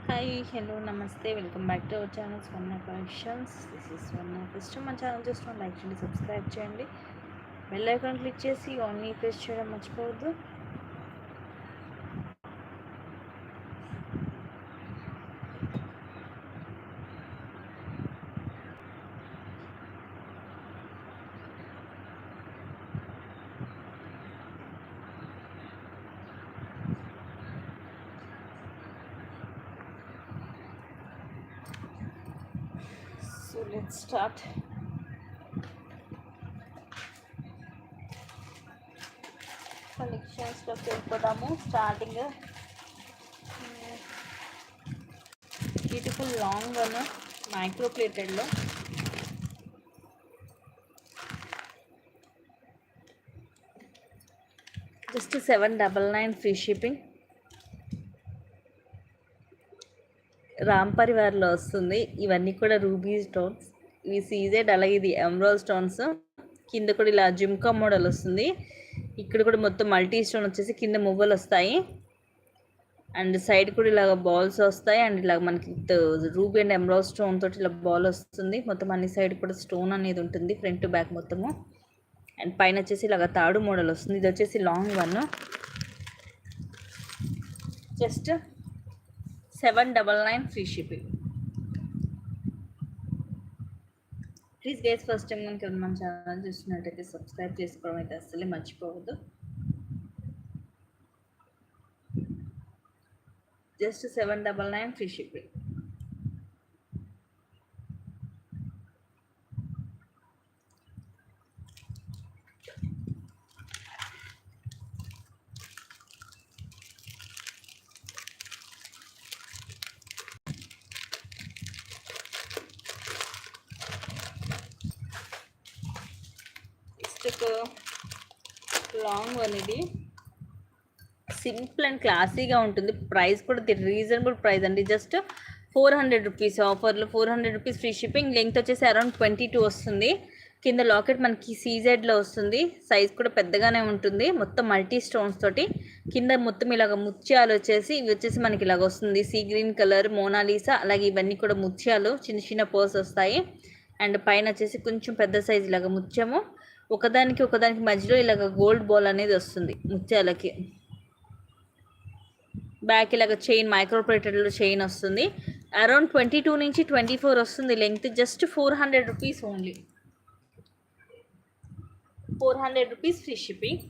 Hi, hello, namaste. Welcome back to our channel Swarna Collections. This is Swarna. First my channel just like చేయండి, subscribe చేయండి. Bell icon click చేసి only press చేయడం మర్చిపోవద్దు. So let's start. కలెక్షన్స్లోకి వెళ్ళిపోదాము. Starting beautiful long one micro ప్లేటెడ్లో just 799 free shipping. Ram పరివార్లో వస్తుంది. ఇవన్నీ కూడా రూబీ స్టోన్స్, ఇవి సీజెడ్, అలాగే ఇది ఎమరాల్డ్ స్టోన్స్. కింద కూడా ఇలా జిమ్కా మోడల్ వస్తుంది. ఇక్కడ కూడా మొత్తం మల్టీ స్టోన్ వచ్చేసి కింద మువ్వలు వస్తాయి అండ్ సైడ్ కూడా ఇలాగ బాల్స్ వస్తాయి అండ్ ఇలా మనకి రూబీ అండ్ ఎమరాల్డ్ స్టోన్ తోటి ఇలా బాల్ వస్తుంది. మొత్తం అన్ని సైడ్ కూడా స్టోన్ అనేది ఉంటుంది, ఫ్రంట్ టు బ్యాక్ మొత్తము. అండ్ పైన వచ్చేసి ఇలాగ తాడు మోడల్ వస్తుంది. ఇది వచ్చేసి long one, just 799 free shipping. Please guys, first time కనుక మన ఛానల్ చూస్తున్నట్టయితే సబ్స్క్రైబ్ చేసుకోవడం అయితే అస్సలే మర్చిపోవద్దు. Just 799 free shipping. Long one, ఇది సింపుల్ అండ్ క్లాసీగా ఉంటుంది. ప్రైస్ కూడా రీజనబుల్ ప్రైస్ అండి, జస్ట్ 400 రూపీస్ ఆఫర్లో. 400 రూపీస్ ఫ్రీ షిప్పింగ్. లెంగ్త్ వచ్చేసి అరౌండ్ 22 వస్తుంది. కింద లాకెట్ మనకి సీజెడ్లో వస్తుంది. సైజ్ కూడా పెద్దగానే ఉంటుంది. మొత్తం మల్టీ స్టోన్స్ తోటి కింద మొత్తం ఇలాగ ముత్యాలు వచ్చేసి, ఇవి వచ్చేసి మనకి ఇలాగ వస్తుంది సీ గ్రీన్ కలర్ మోనాలీసా. అలాగే ఇవన్నీ కూడా ముత్యాలు, చిన్న చిన్న పర్స్ వస్తాయి. అండ్ పైన వచ్చేసి కొంచెం పెద్ద సైజ్ ఇలాగ ముత్యము, ఒకదానికి మధ్యలో ఇలాగ గోల్డ్ బాల్ అనేది వస్తుంది ముత్యాలకి. బ్యాక్ ఇలాగ చైన్ మైక్రో ప్లేటెడ్లో చైన్ వస్తుంది. అరౌండ్ 22 నుంచి 24 వస్తుంది length. Just 400 rupees only. 400 rupees free shipping.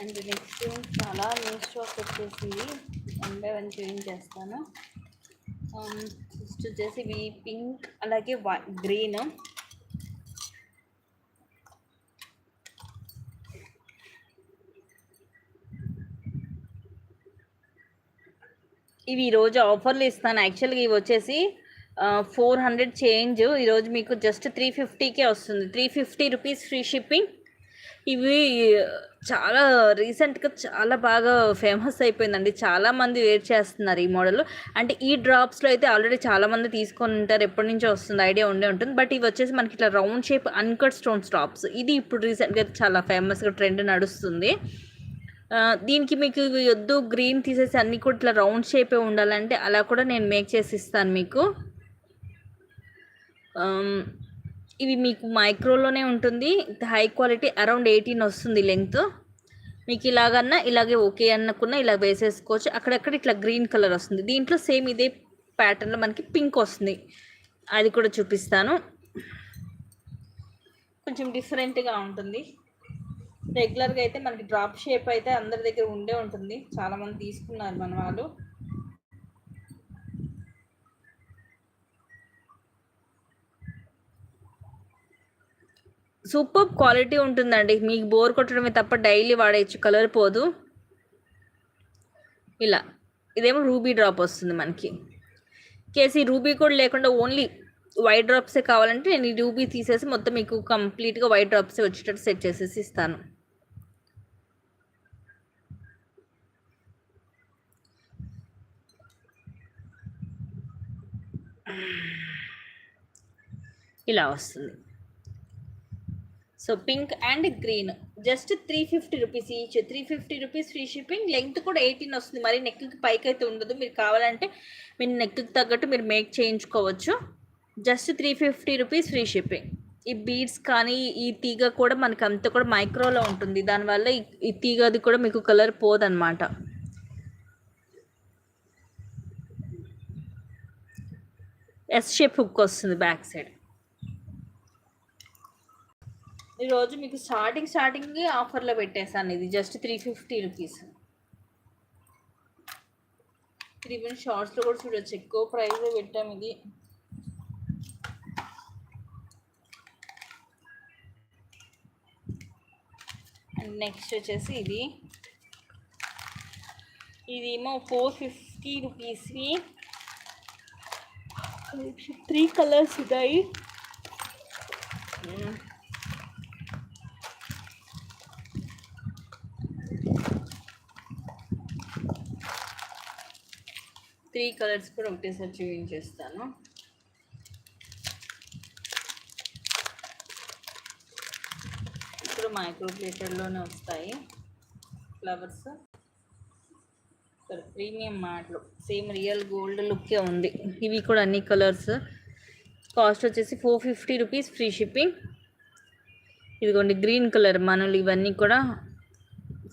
And next చాలా న్యూ స్టాక్ వచ్చేసి 1 బై 1 చూపించేస్తాను. ఫస్ట్ వచ్చేసి ఇవి పింక్, అలాగే గ్రీన్. ఇవి ఈరోజు ఆఫర్లు ఇస్తాను. యాక్చువల్గా ఇవి వచ్చేసి 400 చేంజ్, ఈరోజు మీకు జస్ట్ 350కే వస్తుంది. 350 రూపీస్ ఫ్రీ షిప్పింగ్. ఇవి చాలా రీసెంట్గా చాలా బాగా ఫేమస్ అయిపోయిందండి. చాలామంది వెయిట్ చేస్తున్నారు ఈ మోడల్. అంటే ఈ డ్రాప్స్లో అయితే ఆల్రెడీ చాలామంది తీసుకొని ఉంటారు, ఎప్పటి నుంచో వస్తుంది, ఐడియా ఉండే ఉంటుంది. బట్ ఇవి వచ్చేసి మనకి ఇట్లా round shape uncut stones drops. ఇది ఇప్పుడు రీసెంట్గా చాలా ఫేమస్గా ట్రెండ్ నడుస్తుంది. దీనికి మీకు వద్దు గ్రీన్ తీసేసి అన్నీ కూడా ఇట్లా రౌండ్ షేపే ఉండాలంటే అలా కూడా నేను మేక్ చేసి ఇస్తాను మీకు. ఇవి మీకు మైక్రోలోనే ఉంటుంది. హై క్వాలిటీ అరౌండ్ 18 వస్తుంది లెంగ్త్. మీకు ఇలాగన్నా ఇలాగే ఓకే అనుకున్నా ఇలా వేసేసుకోవచ్చు. అక్కడక్కడ ఇట్లా గ్రీన్ కలర్ వస్తుంది. దీంట్లో సేమ్ ఇదే ప్యాటర్న్లో మనకి పింక్ వస్తుంది. అది కూడా చూపిస్తాను. కొంచెం డిఫరెంట్గా ఉంటుంది. రెగ్యులర్గా అయితే మనకి డ్రాప్ షేప్ అయితే అందరి దగ్గర ఉండే ఉంటుంది. చాలామంది తీసుకున్నారు మన వాళ్ళు. సూపర్ క్వాలిటీ ఉంటుందండి. మీకు బోర్ కొట్టడమే తప్ప డైలీ వాడేయచ్చు, కలర్ పోదు. ఇలా ఇదేమో రూబీ డ్రాప్ వస్తుంది మనకి. కేసీ రూబీ కూడా లేకుండా ఓన్లీ వైట్ డ్రాప్సే కావాలంటే నేను ఈ రూబీ తీసేసి మొత్తం మీకు కంప్లీట్గా వైట్ డ్రాప్సే వచ్చేటట్టు సెట్ చేసేసి ఇస్తాను. ఇలా వస్తుంది. So pink and green just 350 rupees each. 350 rupees free shipping. Length కూడా 18 వస్తుంది. మరి నెక్కి పైకి అయితే ఉండదు. మీరు కావాలంటే మీరు నెక్కి తగ్గట్టు మీరు మేక్ చేయించుకోవచ్చు. Just 350 rupees free shipping. ఈ బీడ్స్ కానీ ఈ తీగ కూడా మనకి అంతా కూడా మైక్రోలో ఉంటుంది. దానివల్ల ఈ తీగది కూడా మీకు కలర్ పోదన్నమాట. ఎస్ షేప్ హుక్ వస్తుంది బ్యాక్ సైడ్. ఈరోజు మీకు స్టార్టింగ్ ఆఫర్లో పెట్టేసాను. ఇది జస్ట్ 350 రూపీస్. ఇది ఈవెన్ షార్ట్స్లో కూడా చూడొచ్చు, ఎక్కువ ప్రైస్ పెట్టాము ఇది. అండ్ నెక్స్ట్ వచ్చేసి ఇది ఏమో 450 రూపీస్వి. 3 కలర్స్ ఉన్నాయి. 3 కలర్స్ కూడా ఒకటేసారి చూపించేస్తాను. ఇప్పుడు మైక్రో ప్లేటెడ్లోనే వస్తాయి ఫ్లవర్స్. ప్రీమియం మ్యాట్లో సేమ్ రియల్ గోల్డ్ లుక్కే ఉంది. ఇవి కూడా అన్ని కలర్స్. కాస్ట్ వచ్చేసి 450 రూపీస్ ఫ్రీ షిప్పింగ్. ఇదిగోండి గ్రీన్ కలర్ మనలు. ఇవన్నీ కూడా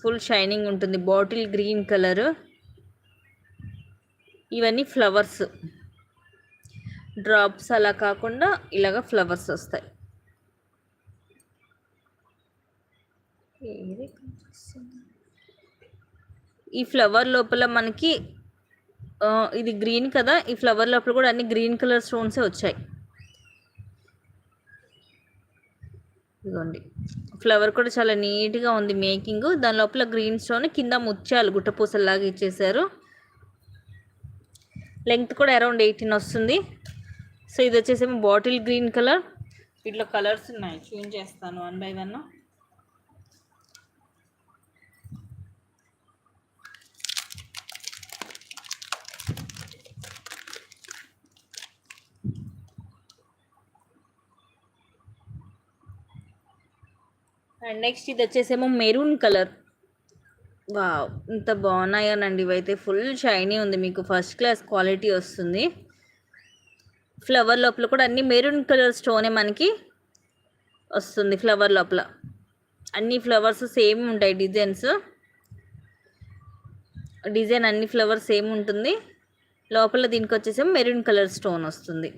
ఫుల్ షైనింగ్ ఉంటుంది. Bottle green colour. ఇవన్నీ ఫ్లవర్స్, డ్రాప్స్ అలా కాకుండా ఇలాగ ఫ్లవర్స్ వస్తాయి. ఈ ఫ్లవర్ లోపల మనకి ఇది గ్రీన్ కదా, ఈ ఫ్లవర్ లోపల కూడా అన్ని గ్రీన్ కలర్ స్టోన్సే వచ్చాయి. ఇదిగోండి ఫ్లవర్ కూడా చాలా నీట్గా ఉంది మేకింగ్. దాని లోపల గ్రీన్ స్టోన్, కింద ముత్యాలు గుట్టపూసల్లాగా ఇచ్చేసారు. లెంగ్త్ కూడా అరౌండ్ 18 వస్తుంది. సో ఇది వచ్చేసేమో బాటిల్ గ్రీన్ కలర్. వీటిలో కలర్స్ ఉన్నాయి, చూపించేస్తాను 1 బై 1. అండ్ నెక్స్ట్ ఇది వచ్చేసేమో మెరూన్ కలర్. వావ్ ఇంత బాగున్నాయోనండి. ఇవైతే ఫుల్ షైనీ ఉంది. మీకు ఫస్ట్ క్లాస్ క్వాలిటీ వస్తుంది. ఫ్లవర్ లోపల కూడా అన్ని మెరూన్ కలర్ స్టోనే మనకి వస్తుంది. ఫ్లవర్ లోపల అన్ని ఫ్లవర్స్ సేమ్ ఉంటాయి. డిజైన్ అన్ని ఫ్లవర్స్ సేమ్ ఉంటుంది. లోపల దీనికి వచ్చేసేమో మెరూన్ కలర్ స్టోన్ వస్తుంది.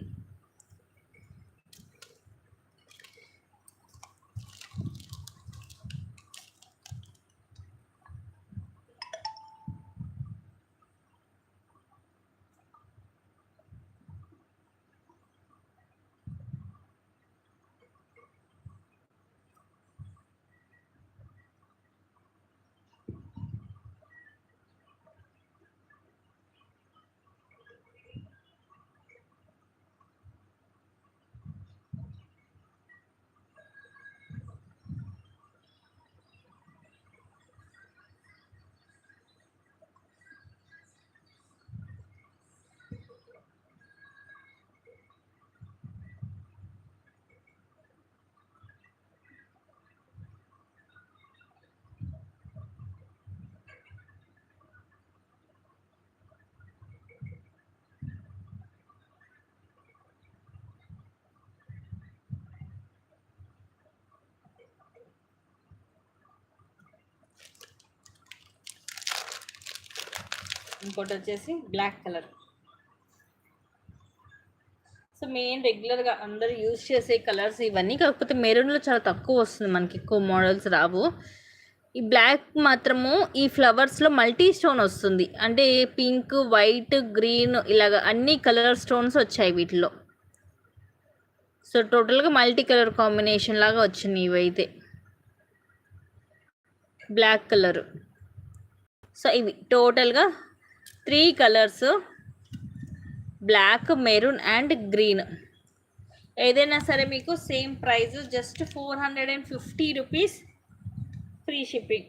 ఇంకోటి వచ్చేసి బ్లాక్ కలర్. సో మెయిన్ రెగ్యులర్గా అందరూ యూజ్ చేసే కలర్స్ ఇవన్నీ, కాకపోతే మెరూన్లో చాలా తక్కువ వస్తుంది, మనకి ఎక్కువ మోడల్స్ రావు. ఈ బ్లాక్ మాత్రము ఈ ఫ్లవర్స్లో మల్టీ స్టోన్ వస్తుంది, అంటే పింక్, వైట్, గ్రీన్ ఇలాగ అన్ని కలర్ స్టోన్స్ వచ్చాయి వీటిలో. సో టోటల్గా మల్టీ కలర్ కాంబినేషన్ లాగా వచ్చినాయి ఇవైతే బ్లాక్ కలర్. సో ఇవి టోటల్గా 3 colours, black, maroon and green. ఏదైనా సరే మీకు same price, just 450 rupees, free shipping.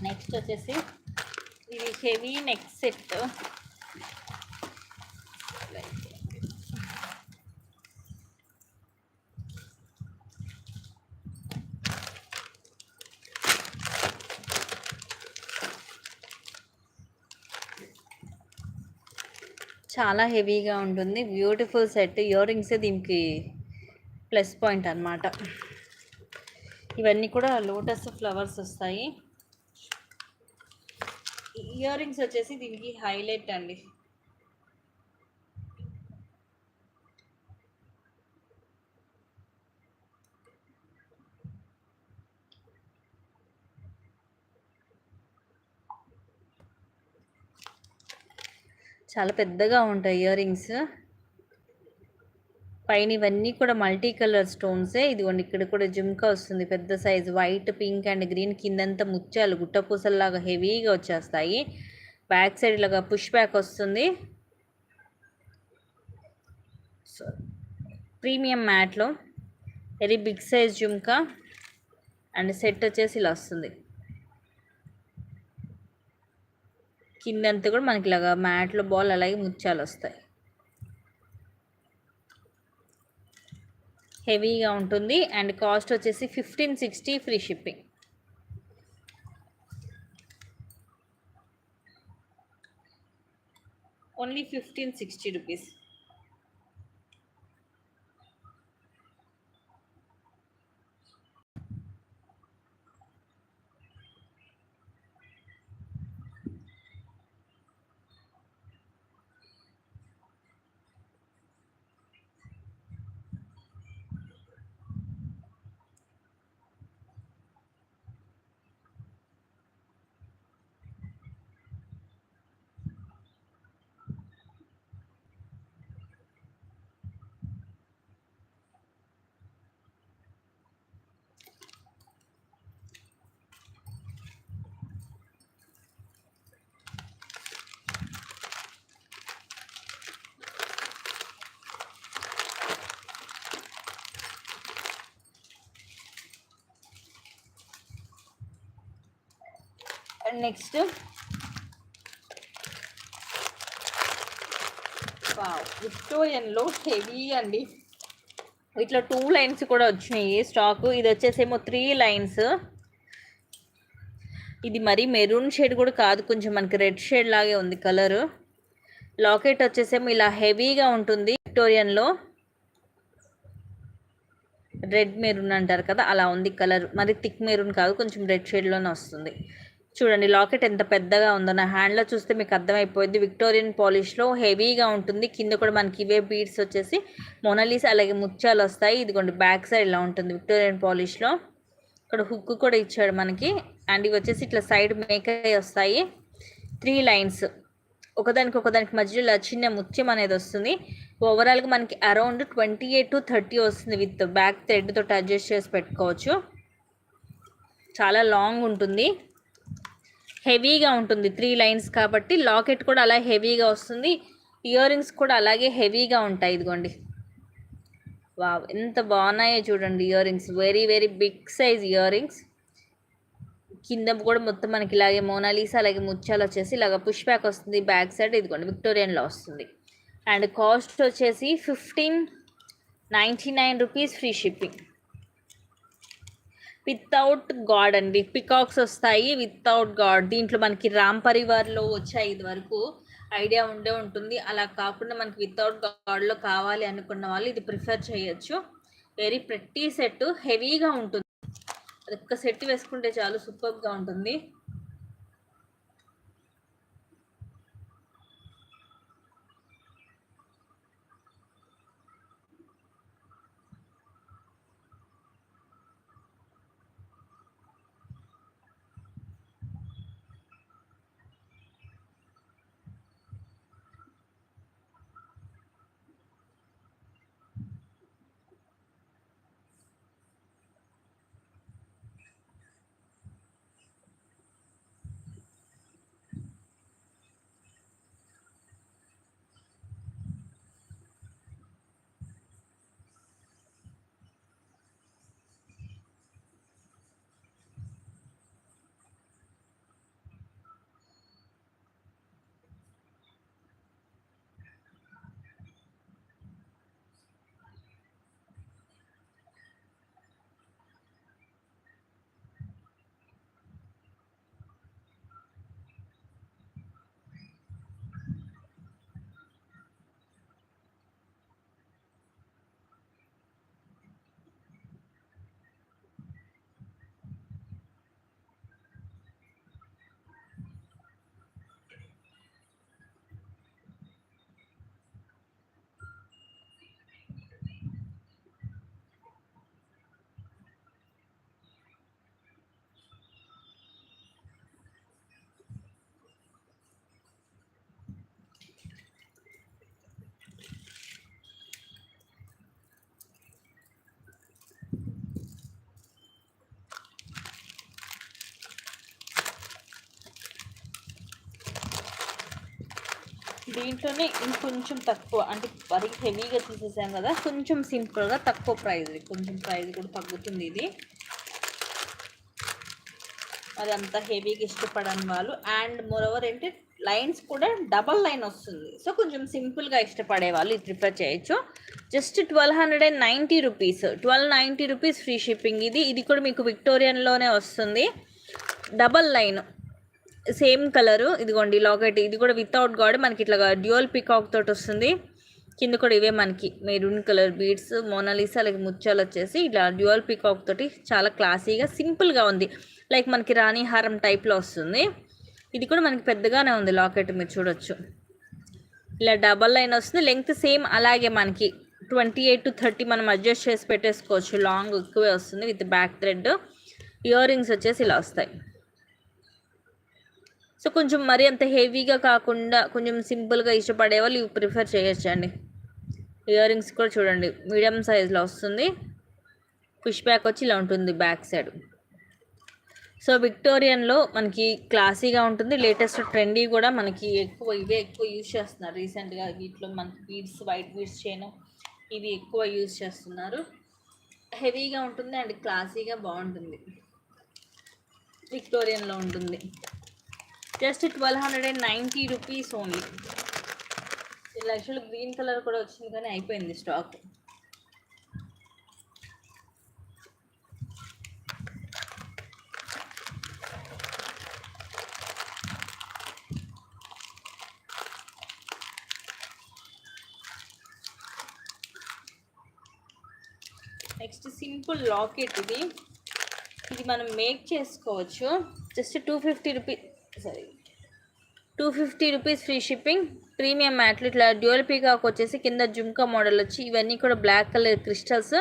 Next వచ్చేసి ఇది హెవీ నెక్ సెట్. చాలా హెవీగా ఉంటుంది, బ్యూటిఫుల్ సెట్. ఇయర్ రింగ్స్ దీనికి ప్లస్ పాయింట్ అన్నమాట. ఇవన్నీ కూడా లోటస్ ఫ్లవర్స్ వస్తాయి. ఇయర్ రింగ్స్ వచ్చేసి దీనికి హైలైట్ అండి. చాలా పెద్దగా ఉంటాయి ఇయర్ రింగ్స్. పైన ఇవన్నీ కూడా మల్టీ కలర్ స్టోన్సే. ఇదిగోండి ఇక్కడ కూడా జుమ్కా వస్తుంది పెద్ద size, white, pink and green. కిందంతా ముత్యాలు గుట్టపూసల్లాగా హెవీగా వచ్చేస్తాయి. బ్యాక్ సైడ్ ఇలాగా పుష్ బ్యాక్ వస్తుంది. సో ప్రీమియం మ్యాట్లో very big size jhumka and set వచ్చేసి ఇలా వస్తుంది. కిందంతా కూడా మనకి ఇలాగా మ్యాట్లో బాల్ అలాగే ముత్యాలు వస్తాయి. హెవీగా ఉంటుంది అండ్ కాస్ట్ వచ్చేసి 1560 free shipping. Only 1560 rupees. And next విక్టోరియన్లో హెవీ అండి. ఇట్లా 2 లైన్స్ కూడా వచ్చినాయి స్టాక్. ఇది వచ్చేసేమో 3 లైన్స్. ఇది మరి మెరూన్ షేడ్ కూడా కాదు, కొంచెం మనకి రెడ్ షేడ్ లాగే ఉంది కలర్. లాకెట్ వచ్చేసేమో ఇలా హెవీగా ఉంటుంది విక్టోరియన్లో. రెడ్ మెరూన్ అంటారు కదా, అలా ఉంది కలర్. మరి థిక్ మెరూన్ కాదు, కొంచెం రెడ్ షేడ్లోనే వస్తుంది. చూడండి లాకెట్ ఎంత పెద్దగా ఉందో, నా హ్యాండ్లో చూస్తే మీకు అర్థమైపోయింది. విక్టోరియన్ పాలిష్లో హెవీగా ఉంటుంది. కింద కూడా మనకి ఇవే బీడ్స్ వచ్చేసి మొనాలిసా అలాగే ముత్యాలు వస్తాయి. ఇదిగోండి బ్యాక్ సైడ్ ఇలా ఉంటుంది విక్టోరియన్ పాలిష్లో. ఇక్కడ హుక్ కూడా ఇచ్చాడు మనకి. అండ్ ఇవి వచ్చేసి ఇట్లా సైడ్ మేక్ అయ్యి వస్తాయి. 3 లైన్స్ ఒకదానికి మధ్యలో ఇలా చిన్న ముత్యం అనేది వస్తుంది. ఓవరాల్గా మనకి అరౌండ్ 28 to 30 వస్తుంది. విత్ బ్యాక్ థ్రెడ్ తోటి అడ్జస్ట్ చేసి పెట్టుకోవచ్చు. చాలా లాంగ్ ఉంటుంది, హెవీగా ఉంటుంది. 3 లైన్స్ కాబట్టి లాకెట్ కూడా అలా హెవీగా వస్తుంది. ఇయర్ రింగ్స్ కూడా అలాగే హెవీగా ఉంటాయి. ఇదిగోండి, వావ్ ఎంత బాగున్నాయో చూడండి earrings. Very very big size earrings. కింద కూడా మొత్తం మనకి ఇలాగే మోనాలిసా అలాగే ముత్యాలు వచ్చేసి ఇలాగ పుష్ బ్యాక్ వస్తుంది. బ్యాక్ సైడ్ ఇదిగోండి విక్టోరియన్లో వస్తుంది. అండ్ కాస్ట్ వచ్చేసి 1599 rupees, free shipping. Without God అండి, పికాక్స్ వస్తాయి వితౌట్ గాడ్. దీంట్లో మనకి రామ్ పరివార్లో వచ్చాయి ఇది వరకు, ఐడియా ఉండే ఉంటుంది. అలా కాకుండా మనకి వితౌట్ గాడ్లో కావాలి అనుకున్న వాళ్ళు ఇది ప్రిఫర్ చేయొచ్చు. వెరీ ప్రెట్టి సెట్, హెవీగా ఉంటుంది. అది ఒక్క సెట్ వేసుకుంటే చాలు, సూపర్గా ఉంటుంది. దీంట్లోనే ఇంకొంచెం తక్కువ, అంటే మరీ హెవీగా తీసేసాం కదా, కొంచెం సింపుల్గా తక్కువ ప్రైస్, కొంచెం ప్రైస్ కూడా తగ్గుతుంది ఇది. అది అంత హెవీగా ఇష్టపడని వాళ్ళు. అండ్ మోరోవర్ ఏంటి, లైన్స్ కూడా డబల్ లైన్ వస్తుంది. సో కొంచెం సింపుల్గా ఇష్టపడే వాళ్ళు ఇది ప్రిఫర్ చేయొచ్చు. Just 1290 rupees, 1290 rupees, free shipping. ఇది కూడా మీకు విక్టోరియన్లోనే వస్తుంది. Double line same colour. ఇదిగోండి లాకెట్, ఇది కూడా వితౌట్ గాడ్ మనకి ఇట్లా డ్యూయల్ పికాక్ తోటి వస్తుంది. కింద కూడా ఇవే మనకి మెరూన్ కలర్ బీడ్స్, మోనాలిసా అలాగే ముత్యాలు వచ్చేసి ఇట్లా డ్యూయల్ పికాక్ తోటి చాలా క్లాసీగా సింపుల్గా ఉంది. లైక్ మనకి రాణి హారం టైప్లో వస్తుంది. ఇది కూడా మనకి పెద్దగానే ఉంది లాకెట్, మీరు చూడొచ్చు. ఇలా డబల్ లైన్ వస్తుంది. లెంగ్త్ సేమ్ అలాగే మనకి 28 to 30 మనం అడ్జస్ట్ చేసి పెట్టేసుకోవచ్చు. లాంగ్ ఎక్కువే వస్తుంది with back thread. Ear rings వచ్చేసి ఇలా వస్తాయి. సో కొంచెం మరీ అంత హెవీగా కాకుండా కొంచెం సింపుల్గా ఇష్టపడే వాళ్ళు ఇవి ప్రిఫర్ చేయొచ్చండి. ఇయర్ రింగ్స్ కూడా చూడండి మీడియం సైజ్లో వస్తుంది. పుష్ బ్యాక్ వచ్చి ఇలా ఉంటుంది బ్యాక్ సైడ్. సో విక్టోరియన్లో మనకి క్లాసీగా ఉంటుంది. లేటెస్ట్ ట్రెండీ కూడా మనకి ఇవే ఎక్కువ యూజ్ చేస్తున్నారు రీసెంట్గా. వీటిలో మనకి బీడ్స్, వైట్ బీడ్స్ చైన్ ఇవి ఎక్కువ యూజ్ చేస్తున్నారు. హెవీగా ఉంటుంది అండ్ క్లాసీగా బాగుంటుంది. విక్టోరియన్లో ఉంటుంది. Just 1290 rupees only. ఇలా యాక్చువల్లీ గ్రీన్ కలర్ కూడా వచ్చింది కానీ అయిపోయింది స్టాక్. నెక్స్ట్ సింపుల్ లాకెట్ ఇది. ఇది మనం మేక్ చేసుకోవచ్చు. Just 250 rupees, sorry 250 rupees free shipping. Premium మ్యాట్లు ఇట్లా డ్యూయల్ పీకాక్ వచ్చేసి కింద జుమ్కా మోడల్ వచ్చి, ఇవన్నీ కూడా బ్లాక్ కలర్ క్రిస్టల్స్.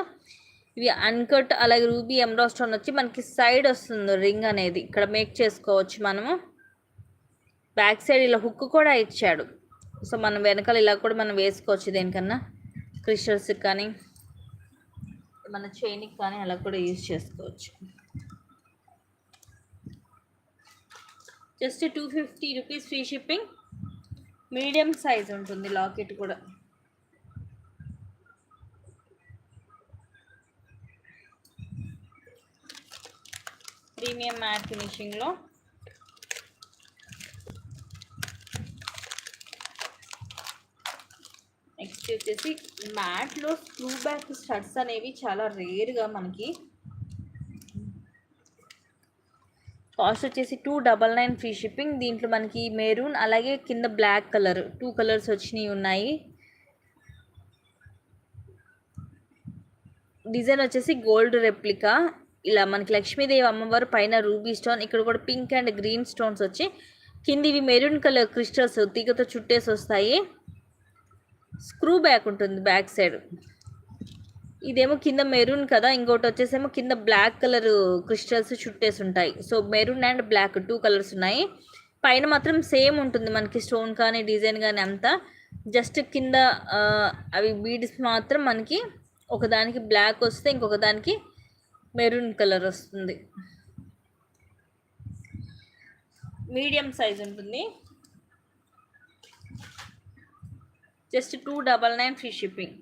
ఇవి అన్కట్, అలాగే రూబీ ఎమరాల్డ్ స్టోన్ వచ్చి మనకి సైడ్ వస్తుంది రింగ్ అనేది. ఇక్కడ మేక్ చేసుకోవచ్చు మనము. బ్యాక్ సైడ్ ఇలా హుక్ కూడా ఇచ్చాడు. సో మనం వెనకాల ఇలా కూడా మనం వేసుకోవచ్చు, దేనికన్నా క్రిస్టల్స్కి కానీ మన చైన్కి కానీ అలా కూడా యూజ్ చేసుకోవచ్చు. Just 250 rupees free shipping. Medium size ఉంటుంది లాకెట్ కూడా. ప్రీమియం మ్యాట్ ఫినిషింగ్లో. నెక్స్ట్ వచ్చేసి మ్యాట్లో స్క్రూ బ్యాక్ స్టడ్స్ అనేవి చాలా రేర్గా మనకి. కాస్ట్ వచ్చేసి 299 ఫ్రీ షిప్పింగ్. దీంట్లో మనకి మెరూన్ అలాగే కింద బ్లాక్ కలర్ 2 కలర్స్ వచ్చినాయి ఉన్నాయి. డిజైన్ వచ్చేసి గోల్డ్ రెప్లికా. ఇలా మనకి లక్ష్మీదేవి అమ్మవారు పైన రూబీ స్టోన్, ఇక్కడ కూడా పింక్ అండ్ గ్రీన్ స్టోన్స్ వచ్చి కింద ఇవి మెరూన్ కలర్ క్రిస్టల్స్ తీగతో చుట్టేసి వస్తాయి. స్క్రూ బ్యాక్ ఉంటుంది బ్యాక్ సైడ్. ఇదేమో కింద మెరూన్ కదా, ఇంకోటి వచ్చేసేమో కింద బ్లాక్ కలర్ క్రిస్టల్స్ చుట్టేసి ఉంటాయి. So maroon and black 2 colours ఉన్నాయి. పైన మాత్రం సేమ్ ఉంటుంది మనకి స్టోన్ కానీ డిజైన్ కానీ అంతా. జస్ట్ కింద అవి బీడ్స్ మాత్రం మనకి ఒకదానికి బ్లాక్ వస్తే ఇంకొక దానికి మెరూన్ కలర్ వస్తుంది. మీడియం సైజ్ ఉంటుంది. Just 299 free shipping.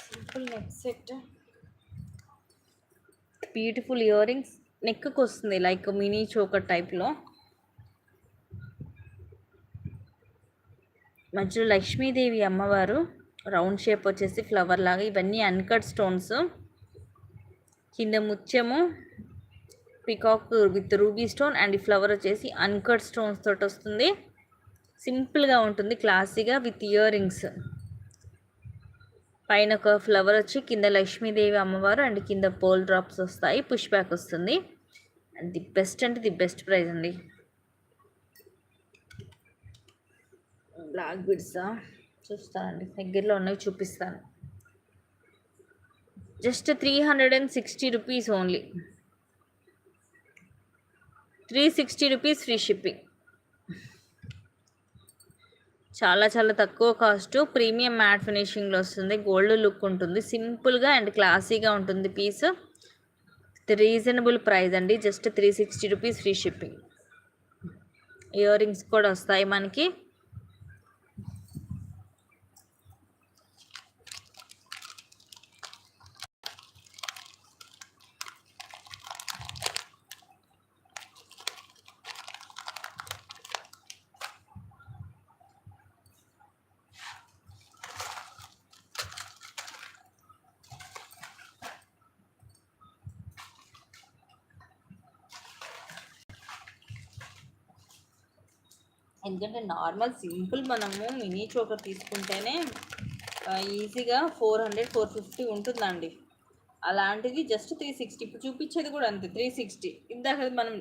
Simple neck set, beautiful ear rings. నెక్కి వస్తుంది లైక్ మినీ చోకర్ టైప్లో. మధ్యలో లక్ష్మీదేవి అమ్మవారు రౌండ్ షేప్ వచ్చేసి ఫ్లవర్ లాగా. ఇవన్నీ అన్కట్ స్టోన్స్. కింద ముత్యము, peacock with ruby stone and ఈ ఫ్లవర్ వచ్చేసి అన్కట్ స్టోన్స్ తోటి వస్తుంది. సింపుల్గా ఉంటుంది, క్లాసీగా విత్ ఇయర్ రింగ్స్. పైన ఒక ఫ్లవర్ వచ్చి కింద లక్ష్మీదేవి అమ్మవారు అండ్ కింద పోల్ డ్రాప్స్ వస్తాయి. పుష్ బ్యాక్ వస్తుంది. అండ్ ది బెస్ట్ అంటే ది బెస్ట్ ప్రైస్ అండి. బ్లాక్ బిడ్సా చూస్తానండి, దగ్గరలో ఉన్నవి చూపిస్తాను. Just 360 rupees only. 360 rupees free shipping. చాలా చాలా తక్కువ కాస్ట్. ప్రీమియం మ్యాట్ ఫినిషింగ్లో వస్తుంది. గోల్డ్ లుక్ ఉంటుంది. సింపుల్గా అండ్ క్లాసీగా ఉంటుంది పీస్. రీజనబుల్ ప్రైస్ అండి. Just 360 rupees free shipping. Ear rings కూడా వస్తాయి మనకి. ఎందుకంటే నార్మల్ సింపుల్ మనము మినీ చోకర్ తీసుకుంటేనే ఈజీగా 400-450 ఉంటుందండి. అలాంటిది జస్ట్ 360. ఇప్పుడు చూపించేది కూడా అంతే 360. ఇందాక మనం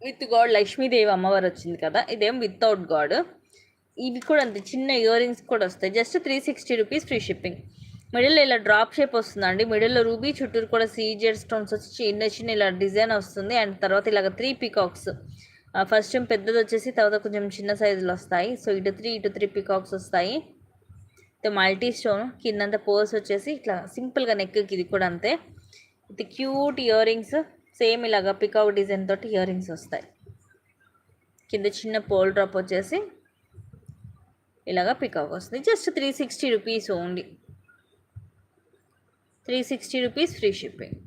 విత్ గాడ్ లక్ష్మీదేవి అమ్మవారు వచ్చింది కదా, ఇదేం వితౌట్ గాడ్. ఇవి కూడా అంతే, చిన్న ఇయర్ రింగ్స్ కూడా వస్తాయి. Just 360 rupees free shipping. మిడిల్లో ఇలా డ్రాప్ షేప్ వస్తుందండి. మిడిల్లో రూబీ, చుట్టూరు కూడా సీజెడ్ స్టోన్స్ వచ్చి చిన్న చిన్న ఇలా డిజైన్ వస్తుంది. అండ్ తర్వాత ఇలాగ 3 పీకాక్స్. ఫస్ట్ టైం పెద్దది వచ్చేసి, తర్వాత కొంచెం చిన్న సైజులు వస్తాయి. సో ఇటు 3 పీకాక్స్ వస్తాయి. మల్టీ స్టోన్ కిందంతా పోల్స్ వచ్చేసి ఇట్లా సింపుల్గా నెక్కి, ఇది కూడా అంతే. ఇది క్యూట్ ఇయర్ రింగ్స్, సేమ్ ఇలాగా పికాక్ డిజైన్ తోటి ఇయర్ రింగ్స్ వస్తాయి. కింద చిన్న పోల్ డ్రాప్ వచ్చేసి ఇలాగా పికాక్ వస్తుంది. Just 360 rupees only. 360 rupees free shipping.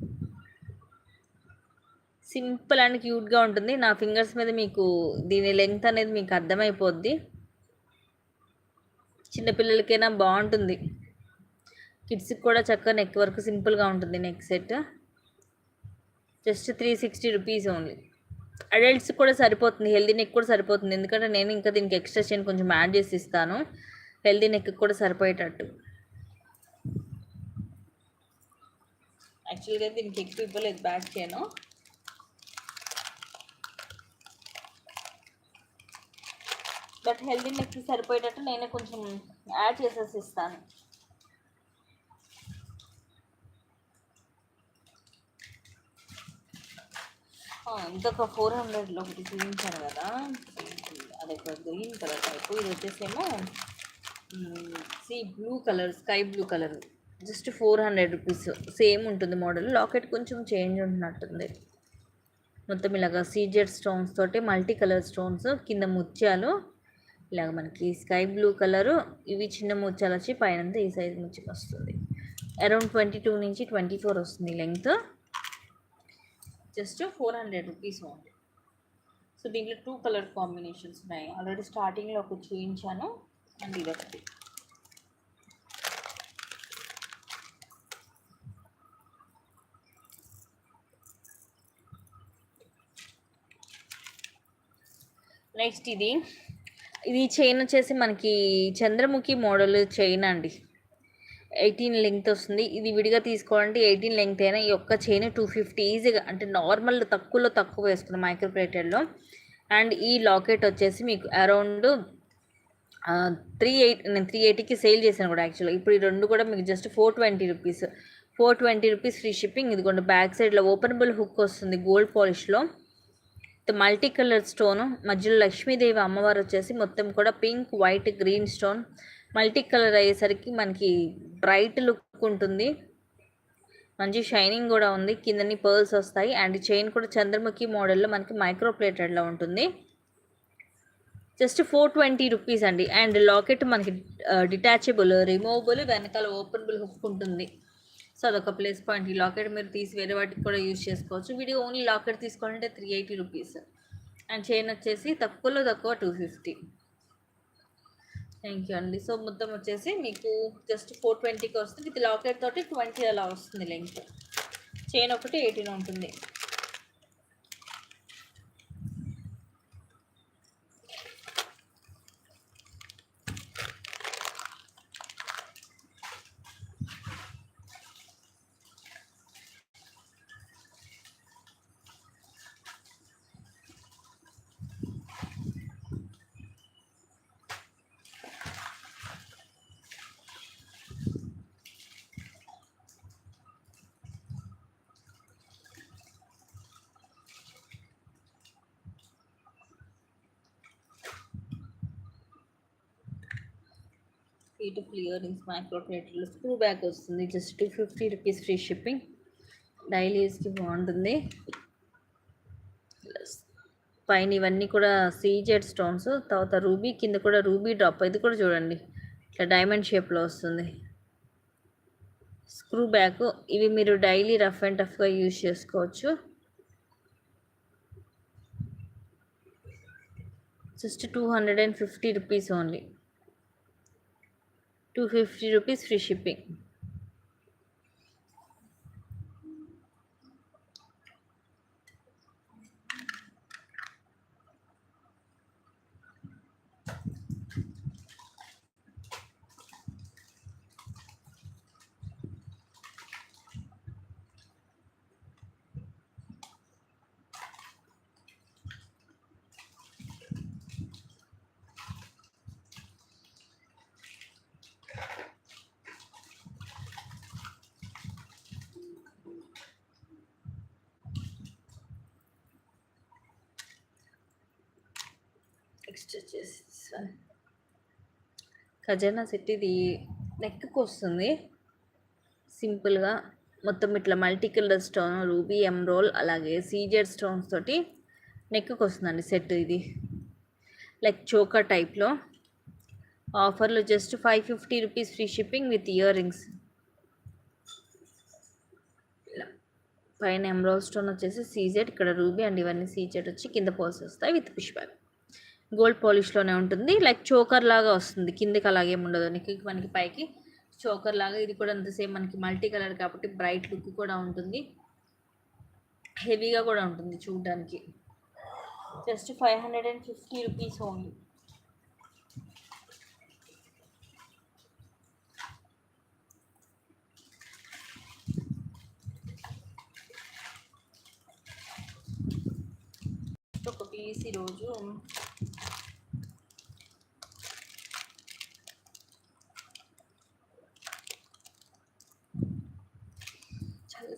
Simple and క్యూట్గా ఉంటుంది. నా ఫింగర్స్ మీద మీకు దీని లెంగ్త్ అనేది మీకు అర్థమైపోద్ది. చిన్నపిల్లలకైనా బాగుంటుంది. కిడ్స్కి కూడా చక్కగా నెక్ వర్క్ సింపుల్గా ఉంటుంది. Neck set just 360 rupees only. Adults కూడా సరిపోతుంది, హెల్దీ నెక్ కూడా సరిపోతుంది. ఎందుకంటే నేను ఇంకా దీనికి ఎక్స్ట్రా చైన్ కొంచెం యాడ్ చేసి ఇస్తాను, హెల్దీ నెక్ కూడా సరిపోయేటట్టు. యాక్చువల్గా దీనికి ఎక్కువ ఇవ్వలేదు బ్యాక్ చేయను, బట్ హెల్దీ నెక్ సరిపోయేటట్టు నేనే కొంచెం యాడ్ చేసేసి ఇస్తాను. ఇంకొక 400లో ఒకటి చూపించాను కదా, అది ఒక గ్రీన్ కలర్ టైపు. ఇది వచ్చేసేమో blue colour, sky blue colour. Just 400 rupees. Same ఉంటుంది మోడల్. లాకెట్ కొంచెం చేంజ్ ఉంటున్నట్టుంది. మొత్తం ఇలాగ సీజెడ్ స్టోన్స్ తోటి మల్టీ కలర్ స్టోన్స్, కింద ముత్యాలు ఇలాగ మనకి స్కై బ్లూ కలరు. ఇవి చిన్న ముత్యాలు వచ్చి పైన ఈ సైజ్ ముత్యం వస్తుంది. అరౌండ్ 22 నుంచి 24 వస్తుంది length. Just 400 rupees only. So దీంట్లో 2 కలర్ కాంబినేషన్స్ ఉన్నాయి. ఆల్రెడీ స్టార్టింగ్లో ఒకటి చూపించాను, అండ్ ఇదొకటి. నెక్స్ట్ ఇది చైన్ వచ్చేసి మనకి చంద్రముఖి మోడల్ చైన్ అండి. 18 లెంగ్త్ వస్తుంది. ఇది విడిగా తీసుకోవాలంటే 18 లెంగ్త్ అయినా ఈ ఒక్క చైన్ 250 ఈజీగా, అంటే నార్మల్ తక్కువలో తక్కువ వేసుకున్నాం మైక్రో ప్లేటెడ్లో. అండ్ ఈ లాకెట్ వచ్చేసి మీకు అరౌండ్ 380, నేను 380కి సేల్ చేశాను కూడా యాక్చువల్గా. ఇప్పుడు ఈ రెండు కూడా మీకు just 420 rupees. 420 rupees free shipping. ఇదిగోండి బ్యాక్ సైడ్లో ఓపెనబుల్ హుక్ వస్తుంది గోల్డ్ పాలిష్లో. మల్టీ కలర్ స్టోను, మధ్యలో లక్ష్మీదేవి అమ్మవారు వచ్చేసి మొత్తం కూడా pink, white, green stone multi colour అయ్యేసరికి మనకి బ్రైట్ లుక్ ఉంటుంది. మంచి షైనింగ్ కూడా ఉంది. కిందని పర్ల్స్ వస్తాయి. అండ్ చైన్ కూడా చంద్రముఖి మోడల్లో మనకి మైక్రో ప్లేటెడ్లో ఉంటుంది. జస్ట్ 420 రూపీస్ అండి. అండ్ లాకెట్ మనకి డిటాచబుల్, రిమూవబుల్, వెనకాల ఓపెనబుల్ హుక్ ఉంటుంది. సో అదొక ప్లస్ పాయింట్. ఈ లాకెట్ మీరు తీసి వేరే వాటికి కూడా యూజ్ చేసుకోవచ్చు. వీడియో ఓన్లీ లాకెట్ తీసుకోవాలంటే 380 రూపీస్. అండ్ చైన్ వచ్చేసి తక్కువలో తక్కువ 250. థ్యాంక్ యూ అండి. సో మొత్తం వచ్చేసి మీకు జస్ట్ 420కి వస్తుంది. విత్ లాకెట్ తోటి 20 అలా వస్తుంది లెంగ్త్. చైన్ ఒకటి 18 ఉంటుంది. బ్యూటిఫుల్ ఇయర్ రింగ్స్ మైక్రో ప్లేటెడ్లో స్క్రూ బ్యాగ్ వస్తుంది. Just 250 rupees free shipping. Daily యూస్కి బాగుంటుంది. పైన ఇవన్నీ కూడా సీజెడ్ స్టోన్స్, తర్వాత రూబీ, కింద కూడా రూబీ డ్రాప్. ఇది కూడా చూడండి ఇట్లా డైమండ్ షేప్లో వస్తుంది. Screw back. ఇవి మీరు డైలీ రఫ్ అండ్ టఫ్గా యూజ్ చేసుకోవచ్చు. Just 250 rupees only. 250 rupees free shipping. Next వచ్చేసి ఖజానా సెట్. ఇది నెక్కి వస్తుంది సింపుల్గా, మొత్తం ఇట్లా మల్టీ కలర్ స్టోన్, రూబీ, ఎమ్రోల్, అలాగే సీజెడ్ స్టోన్స్ తోటి నెక్కి వస్తుందండి సెట్. ఇది లైక్ చోకర్ టైప్లో. ఆఫర్లో just 550 rupees free shipping with ear rings. పైన ఎమ్రోల్ స్టోన్ వచ్చేసి సీజెడ్, ఇక్కడ రూబీ అండ్ ఇవన్నీ సీజెడ్ వచ్చి కింద పర్ల్స్ వస్తాయి విత్ పుష్ బ్యాక్. గోల్డ్ పాలిష్లోనే ఉంటుంది, లైక్ చోకర్ లాగా వస్తుంది. కిందకి అలాగేమి ఉండదు, మనకి పైకి చోకర్ లాగా. ఇది కూడా అంత సేమ్, మనకి మల్టీ కలర్ కాబట్టి బ్రైట్ లుక్ కూడా ఉంటుంది, హెవీగా కూడా ఉంటుంది చూడడానికి. Just 550 rupees only. ఒక పీస్ ఈరోజు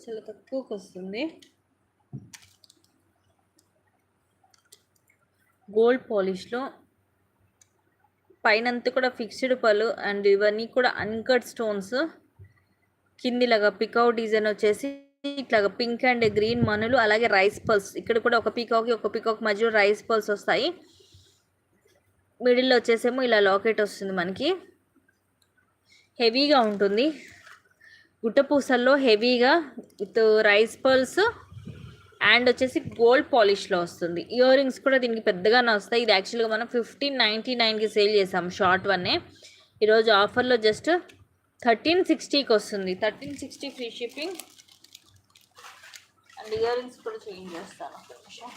చాలా తక్కువకి వస్తుంది. గోల్డ్ పాలిష్లో పైనంతా కూడా ఫిక్స్డ్ పళ్ళు అండ్ ఇవన్నీ కూడా అన్కట్ స్టోన్స్. కిందిలాగా పికాక్ డిజైన్ వచ్చేసి ఇట్లాగా పింక్ అండ్ గ్రీన్ మనులు, అలాగే రైస్ పల్స్. ఇక్కడ కూడా ఒక పికాక్ మధ్యలో రైస్ పల్స్ వస్తాయి. మిడిల్లో వచ్చేసేమో ఇలా లాకెట్ వస్తుంది మనకి. హెవీగా ఉంటుంది, గుట్టపూసల్లో హెవీగా విత్ రైస్ పల్స్ అండ్ వచ్చేసి గోల్డ్ పాలిష్లో వస్తుంది. ఇయర్ రింగ్స్ కూడా దీనికి పెద్దగానే వస్తాయి. ఇది యాక్చువల్గా మనం 1599కి సేల్ చేసాం షార్ట్ వన్నే. ఈరోజు ఆఫర్లో జస్ట్ 1360కి వస్తుంది. 1360 free shipping. And ear rings కూడా చేంజ్ చేస్తాను ఒక నిమిషం.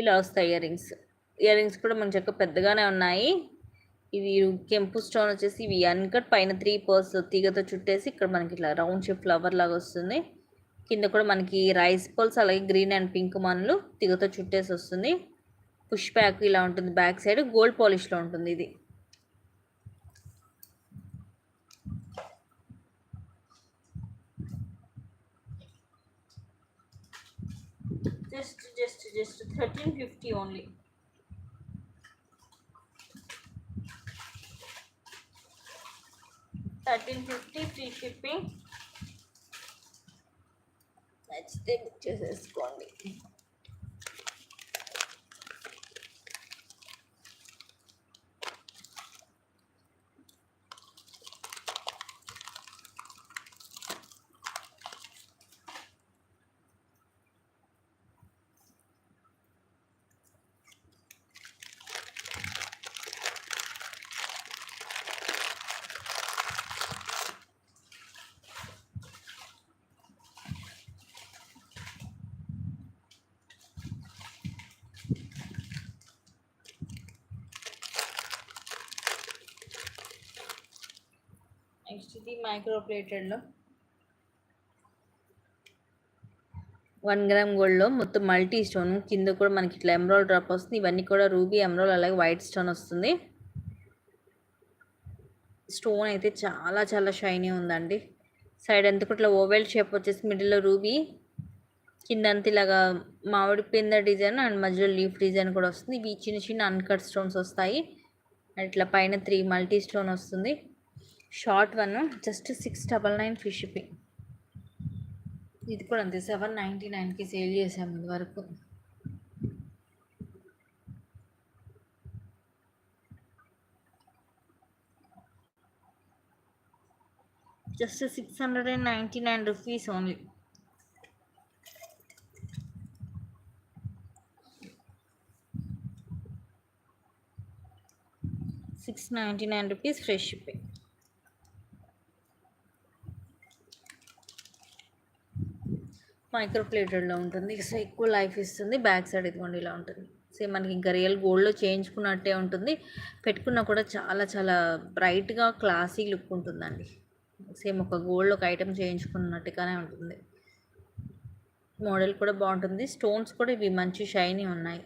ఇలా వస్తాయి ఇయర్ రింగ్స్. ఇయర్ రింగ్స్ కూడా మన చక్క పెద్దగానే ఉన్నాయి. ఇవి కెంపు స్టోన్ వచ్చేసి ఇవి అన్కట్, పైన 3 పర్ల్స్ తీగతో చుట్టేసి ఇక్కడ మనకి ఇట్లా రౌండ్ షేప్ ఫ్లవర్ లాగా వస్తుంది. కింద కూడా మనకి రైస్ పల్స్, అలాగే గ్రీన్ అండ్ పింక్ మనులు తీగతో చుట్టేసి వస్తుంది. పుష్ బ్యాక్ ఇలా ఉంటుంది, బ్యాక్ సైడ్ గోల్డ్ పాలిష్లో ఉంటుంది ఇది. just 1350 only. $13.50 free shipping. నచ్చితే బుక్ చేసేసుకోండి. నెక్స్ట్ ఇది మైక్రో ప్లేటెడ్లో 1 గ్రామ్ గోల్డ్లో మొత్తం మల్టీ స్టోన్, కింద కూడా మనకి ఇట్లా ఎమరాల్డ్ డ్రాప్ వస్తుంది. ఇవన్నీ కూడా రూబీ, ఎమరాల్డ్, అలాగే వైట్ స్టోన్ వస్తుంది. స్టోన్ అయితే చాలా చాలా షైనీ ఉందండి. సైడ్ అంతా ఇట్లా ఓవెల్ షేప్ వచ్చేసి మిడిల్లో రూబీ, కిందంతా ఇలాగా మామిడి పిందె డిజైన్ అండ్ మధ్యలో లీఫ్ డిజైన్ కూడా వస్తుంది. ఇవి చిన్న చిన్న అన్కట్ స్టోన్స్ వస్తాయి. అండ్ ఇట్లా పైన 3 మల్టీ స్టోన్ వస్తుంది. Short one just 699 free shipping. ఇది కూడా అంతే 799కి సేల్ చేసాము ఇది వరకు. Just 699 rupees only. ₹699 free shipping. Micro ప్లేటెడ్లో ఉంటుంది. సో ఎక్కువ లైఫ్ ఇస్తుంది. బ్యాక్ సైడ్ ఇదిగోండి ఇలా ఉంటుంది. సేమ్ మనకి ఇంకా రియల్ గోల్డ్లో చేయించుకున్నట్టే ఉంటుంది. పెట్టుకున్నా కూడా చాలా చాలా బ్రైట్గా క్లాసీ లుక్ ఉంటుందండి. సేమ్ ఒక గోల్డ్ ఒక ఐటెం చేయించుకున్నట్టుగానే ఉంటుంది. మోడల్ కూడా బాగుంటుంది. స్టోన్స్ కూడా ఇవి మంచి షైనీ ఉన్నాయి.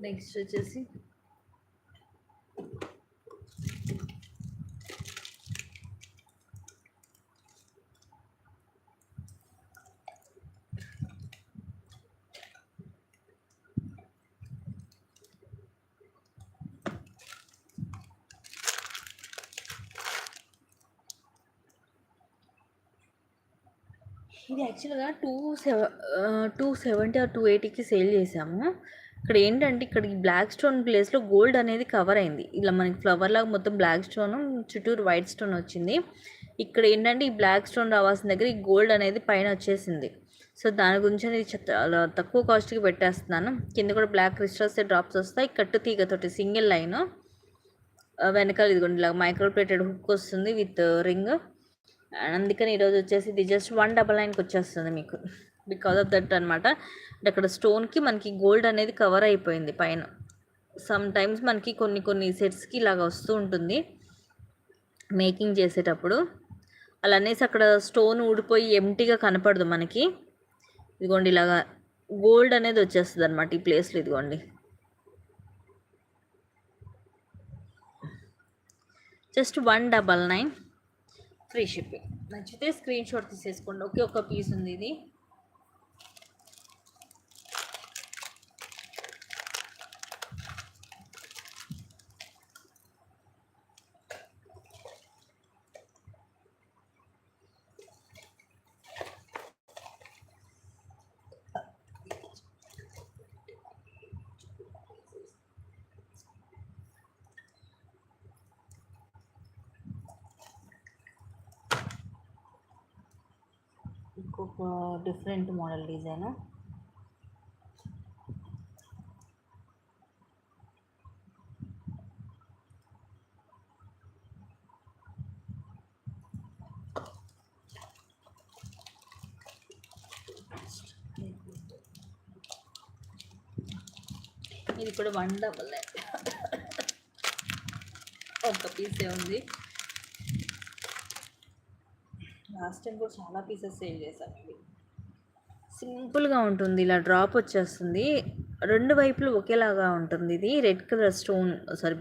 నెక్స్ట్ వచ్చేసి ఇది యాక్చువల్గా 270 ఆర్ 280కి సేల్ చేసాము. ఇక్కడ ఏంటంటే ఇక్కడ ఈ బ్లాక్ స్టోన్ ప్లేస్లో గోల్డ్ అనేది కవర్ అయింది. ఇలా మనకి ఫ్లవర్ లాగా మొత్తం బ్లాక్ స్టోన్ చుట్టూరు వైట్ స్టోన్ వచ్చింది. ఇక్కడ ఏంటంటే ఈ బ్లాక్ స్టోన్ రావాల్సిన దగ్గర ఈ గోల్డ్ అనేది పైన వచ్చేసింది. సో దాని గురించి నేను చాలా తక్కువ కాస్ట్కి పెట్టేస్తున్నాను. కింద కూడా బ్లాక్ క్రిస్టల్స్ డ్రాప్స్ వస్తాయి. కట్టు తీగతోటి సింగిల్ లైన్ వెనకాల ఇదిగోండి ఇలా మైక్రో ప్లేటెడ్ హుక్ వస్తుంది విత్ రింగ్. అందుకని ఈరోజు వచ్చేసి ఇది జస్ట్ 199కి వచ్చేస్తుంది మీకు. బికాజ్ ఆఫ్ దట్ అనమాట. అక్కడ స్టోన్కి మనకి గోల్డ్ అనేది కవర్ అయిపోయింది పైన. సమ్ టైమ్స్ మనకి కొన్ని కొన్ని సెట్స్కి ఇలాగ వస్తూ ఉంటుంది మేకింగ్ చేసేటప్పుడు. అలా అనేసి అక్కడ స్టోన్ ఊడిపోయి ఎంటీగా కనపడదు మనకి. ఇదిగోండి ఇలాగా గోల్డ్ అనేది వచ్చేస్తుంది అనమాట ఈ ప్లేస్లో. ఇదిగోండి జస్ట్ 199 ఫ్రీ షిప్పింగ్. నచ్చితే స్క్రీన్ షాట్ తీసేసుకోండి. ఓకే, ఒక పీస్ ఉంది ఇది. ఇంకొక డిఫరెంట్ మోడల్ డిజైన్. ఇది కూడా 199 ఒక పీసే ఉంది. లాస్ట్ టైం కూడా చాలా పీసెస్ సేల్ చేశాను. ఇది సింపుల్గా ఉంటుంది. ఇలా డ్రాప్ వచ్చేస్తుంది. రెండు వైపులు ఒకేలాగా ఉంటుంది. ఇది రెడ్ కలర్ స్టోన్ సారీ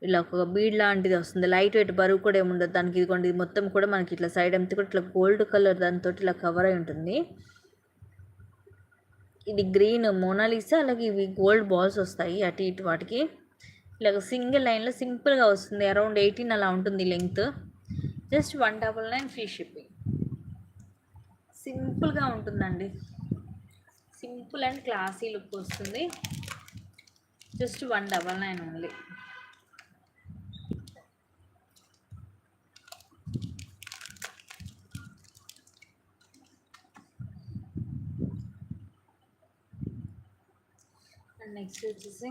ఇలా ఒక బీడ్ లాంటిది వస్తుంది. లైట్ వెయిట్, బరువు కూడా ఏముండదు దానికి. ఇదిగోండి ఇది మొత్తం కూడా మనకి ఇట్లా సైడ్ అంతా కూడా ఇట్లా గోల్డ్ కలర్ దాంతో ఇలా కవర్ అయి ఉంటుంది. ఇది గ్రీన్ మోనాలిసా. అలాగే ఇవి గోల్డ్ బాల్స్ వస్తాయి అటు ఇటు వాటికి. ఇలాగ సింగిల్ లైన్లో సింపుల్గా వస్తుంది. అరౌండ్ 18 అలా ఉంటుంది లెంగ్త్. Just 199 free shipping. సింపుల్గా ఉంటుందండి. సింపుల్ అండ్ క్లాసీ లుక్ వస్తుంది. Just 199 only. And next next వచ్చేసి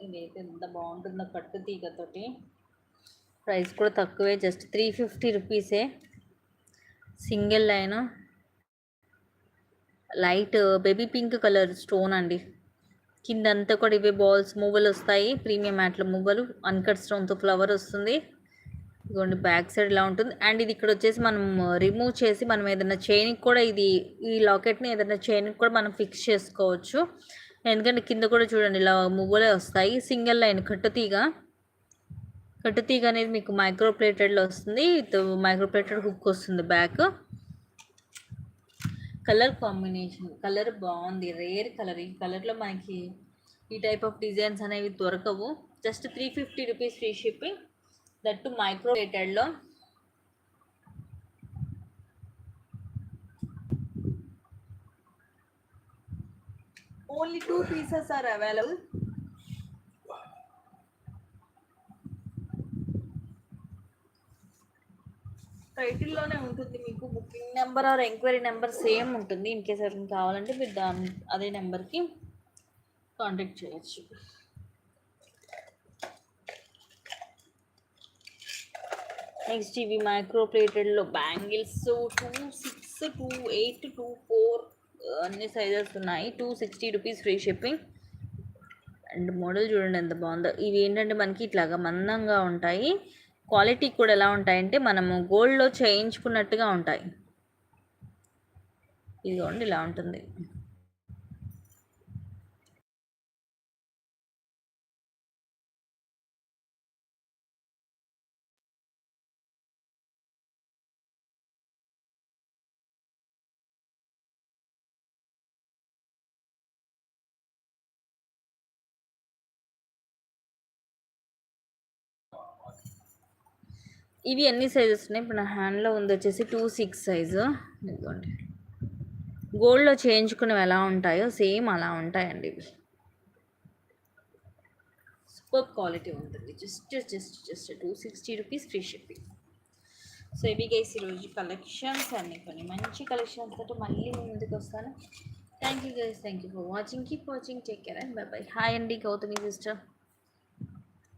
ఇదైతే ఎంత బాగుంటుందో కట్టు తీగతోటి. ప్రైస్ కూడా తక్కువే, జస్ట్ 350 రూపీసే. Single line light baby pink colour stone అండి. కిందంతా కూడా ఇవే బాల్స్ మువ్వలు వస్తాయి, ప్రీమియం మ్యాట్లో మువ్వలు, అన్కట్ స్టోన్తో ఫ్లవర్ వస్తుంది. ఇదిగోండి బ్యాక్ సైడ్ ఇలా ఉంటుంది. అండ్ ఇది ఇక్కడ వచ్చేసి మనం రిమూవ్ చేసి మనం ఏదైనా చైన్కి కూడా ఈ లాకెట్ని ఏదైనా చైన్కి కూడా మనం ఫిక్స్ చేసుకోవచ్చు. ఎందుకంటే కింద కూడా చూడండి ఇలా మువ్వలే వస్తాయి. సింగిల్ లైన్ కట్టుతీగ అనేది మీకు మైక్రో ప్లేటెడ్లో వస్తుంది. మైక్రో ప్లేటెడ్ హుక్ వస్తుంది బ్యాక్. కలర్ కాంబినేషన్ కలర్ బాగుంది, రేర్ కలర్. ఈ కలర్లో మనకి ఈ టైప్ ఆఫ్ డిజైన్స్ అనేవి దొరకవు. Just 350 rupees free shipping, that too micro ప్లేటెడ్లో. Only 2 pieces are available. టైటిల్లోనే ఉంటుంది మీకు booking number or enquiry number same ఉంటుంది. ఇన్ కేస్ ఎవరికి కావాలంటే మీరు అదే నెంబర్కి కాంటాక్ట్ చేయొచ్చు. నెక్స్ట్ ఇవి మైక్రో ప్లేటెడ్లో బ్యాంగిల్స్ 26, 28, 24 అన్ని సైజెస్ ఉన్నాయి. 260 rupees free shipping. And model చూడండి ఎంత బాగుందో. ఇవి ఏంటంటే మనకి ఇట్లాగా మందంగా ఉంటాయి. క్వాలిటీ కూడా ఎలా ఉంటాయంటే మనము గోల్డ్లో చేయించుకున్నట్టుగా ఉంటాయి. ఇదిగోండి ఇలా ఉంటుంది. ఇవి ఎన్ని సైజెస్ ఉన్నాయి ఇప్పుడు నా హ్యాండ్లో ఉంది వచ్చేసి 26 సైజు. ఇదిగోండి గోల్డ్లో చేయించుకునేవి ఎలా ఉంటాయో సేమ్ అలా ఉంటాయండి. ఇవి సూపర్ క్వాలిటీ ఉంటుంది. Just 260 rupees free shipping. So ఇవి గైస్ ఈరోజు కలెక్షన్స్ అన్నీ కొన్ని మంచి కలెక్షన్స్ తోటి మళ్ళీ ముందుకు వస్తాను. Thank you guys, thank you for watching. Keep watching, take care and by by. Hi అండి, గౌతమి సిస్టర్.